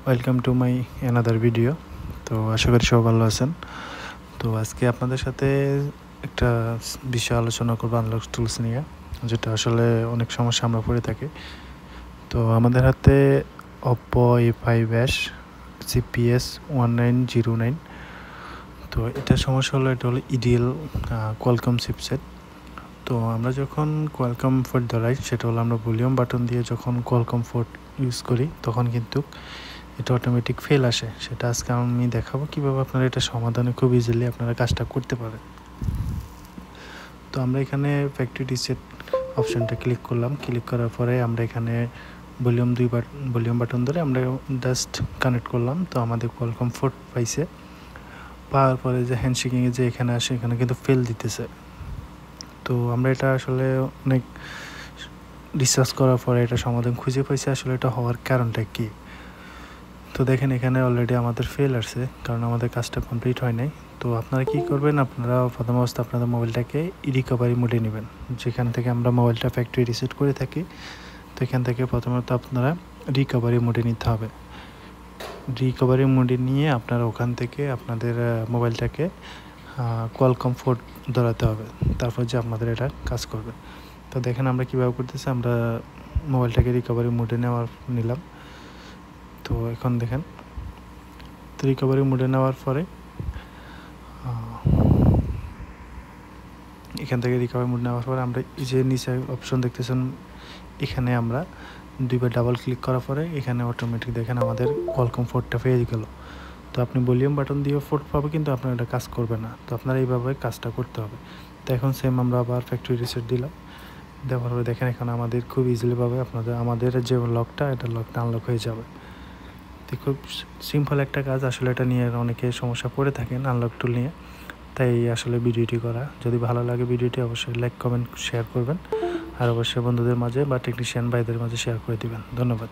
Welcome to my another video. তো আশা করি সব ভালো আছেন। তো আজকে আপনাদের সাথে একটা বিষয় আলোচনা করবো আনলক টুলস নিয়ে, যেটা আসলে অনেক সমস্যা আমরা পড়ে থাকি। তো আমাদের হাতে Oppo A5s CPS 1909। তো এটার সমস্যা হলো, এটা হলো ইডিএল কোয়ালকম চিপসেট। তো আমরা যখন কোয়ালকম পোর্ট ধরাই, সেটা হলো আমরা ভলিউম বাটন দিয়ে যখন কোয়ালকম পোর্ট ইউজ করি, তখন কিন্তু এটা অটোমেটিক ফেল আসে। সেটা আজকে আমি দেখাবো কীভাবে আপনারা এটা সমাধানে খুব ইজিলি আপনারা কাজটা করতে পারেন। তো আমরা এখানে ফ্যাক্টরি রিসেট অপশানটা ক্লিক করলাম। ক্লিক করার পরে আমরা এখানে ভলিউম বাটন ধরে আমরা জাস্ট কানেক্ট করলাম। তো আমাদের কোয়ালকম পোর্ট পাইছে। পাওয়ার পরে যে হ্যান্ডশেকিংয়ে যে এখানে আসে, এখানে কিন্তু ফেল দিতেছে। তো আমরা এটা আসলে অনেক রিসার্চ করার পরে এটা সমাধান খুঁজে পাইছি, আসলে এটা হওয়ার কারণটা কী। তো দেখেন এখানে অলরেডি আমাদের ফেল আসছে, কারণ আমাদের কাজটা কমপ্লিট হয় নাই। তো আপনারা কী করবেন, আপনারা প্রথম অবস্থা আপনাদের মোবাইলটাকে রিকভারি মোডে নেবেন, যেখান থেকে আমরা মোবাইলটা ফ্যাক্টরি রিসেট করে থাকি। তো এখান থেকে প্রথমত আপনারা রিকভারি মোডে নিতে হবে। রিকভারি মোডে নিয়ে আপনারা ওখান থেকে আপনাদের মোবাইলটাকে কোয়ালকম পোর্ট ধরাতে হবে, তারপর যে আপনাদের এটা কাজ করবে। তো দেখেন আমরা কীভাবে করতেছি। আমরা মোবাইলটাকে রিকভারি মোডে নিলাম। তো এখন দেখেন, তো রিকভারি মোডে নেওয়ার পরে এখান থেকে রিকভারি মোড নেওয়ার পরে আমরা এই যে নিচে অপশন দেখতেছেন, এখানে আমরা দুইবার ডাবল ক্লিক করার পরে এখানে অটোমেটিক দেখেন আমাদের কোয়ালকম পোর্টটা পেয়ে গেল। তো আপনি ভলিউম বাটন দিয়ে পোর্ট পাবে, কিন্তু আপনার এটা কাজ করবে না। তো আপনার এইভাবে কাজটা করতে হবে। তো এখন সেম আমরা আবার ফ্যাক্টরি রিসেট দিলাম। দেওয়ার পরে দেখেন এখন আমাদের খুব ইজিলিভাবে আমাদের যে লকটা, এটা লকটা আনলক হয়ে যাবে। তো খুব সিম্পল একটা কাজ। আসলে এটা নিয়ে অনেকে সমস্যা পড়ে থাকেন আনলক টুল নিয়ে, তাই আসলে ভিডিওটি করা। যদি ভালো লাগে ভিডিওটি অবশ্যই লাইক, কমেন্ট, শেয়ার করবেন, আর অবশ্যই বন্ধুদের মাঝে বা টেকনিশিয়ান ভাইদের মাঝে শেয়ার করে দিবেন। ধন্যবাদ।